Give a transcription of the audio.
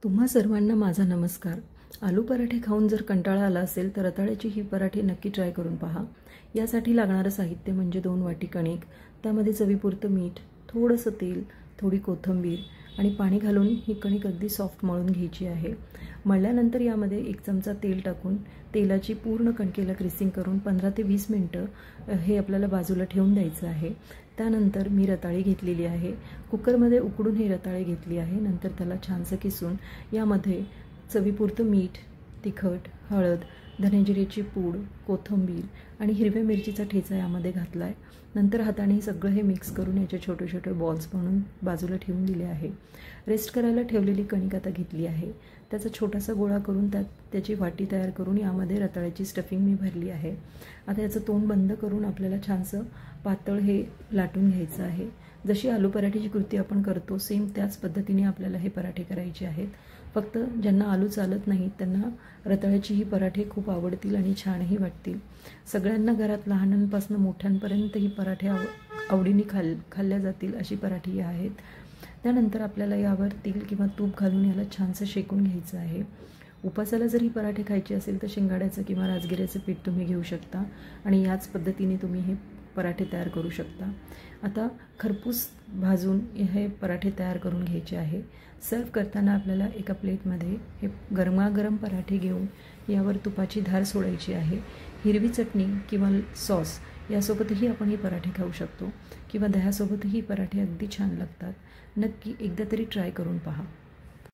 तुम्हा सर्वांना माझा नमस्कार। आलू पराठे खाऊन जर कंटाळा आला असेल तर रताळ्याची ही पराठे नक्की ट्राय करून पहा। यासाठी लागणारं साहित्य म्हणजे 2 वाटी कणिक, त्यामध्ये चवीपुरतं मीठ, थोडंसं तेल, थोडी कोथिंबीर आणि पाणी घालून ही कणिक अगदी सॉफ्ट मळून घ्यायची आहे। मळल्यानंतर यामध्ये 1 चमचा तेल टाकून तेलाची पूर्ण कणकेला ग्रीसिंग करून 15 ते 20 मिनिटं हे आपल्याला बाजूला ठेवून द्यायचं आहे। त्यानंतर मी रताळी घेतलेली आहे, कुकरमध्ये उकडून हे रताळे घेतली आहे। नंतर त्याला छानसं किसून यामध्ये चवीपुरतं मीठ, तिखट, हळद, धनेजिऱ्याची पूड, कोथिंबीर आणि हिरव्या मिरचीचा ठेचा यामध्ये घातला आहे। नंतर हाताने सगळं हे मिक्स करून याचे छोटे छोटे बॉल्स बनवून बाजूला ठेवून दिले आहे। रेस्ट करायला ठेवलेली कणिक आता घेतली आहे, त्याचा छोटासा गोळा करून त्याची वाटी तयार करून यामध्ये रताळ्याची स्टफिंग मी भरली आहे। आता याचं तोंड बंद करून आपल्याला छानसं पातळ हे लाटून घ्यायचं आहे। जशी आलू पराठेची कृती आपण करतो सेम त्याच पद्धतीने आपल्याला हे पराठे करायचे आहेत। फक्त ज्यांना आलू चालत नाही त्यांना रताळ्याची ही पराठे खूप आवडतील आणि छानही वाटतील। सगळ्यांना घरात लहानांपासून मोठ्यांपर्यंत ही पराठे आवडीने खाल्ल्या जातील अशी पराठी आहेत। त्यानंतर आपल्याला यावर तेल किंवा तूप घालून याला छानसं शेकून घ्यायचं आहे। उपासाला जर ही पराठे खायचे असेल तर शेंगाड्याचं किंवा राजगिऱ्याचं पीठ तुम्ही घेऊ शकता आणि याच पद्धतीने तुम्ही हे पराठे तयार करू शकता। आता खरपूस भाजून हे पराठे तयार करून घ्यायचे आहे। सर्व करताना आपल्याला एका प्लेटमध्ये हे गरमागरम पराठे घेऊन यावर तुपाची धार सोडायची आहे। हिरवी चटणी किंवा सॉस यासोबतही आपण हे पराठे खाऊ शकतो किंवा दह्यासोबतही पराठे अगदी छान लागतात। नक्की एकदा तरी ट्राय करून पहा।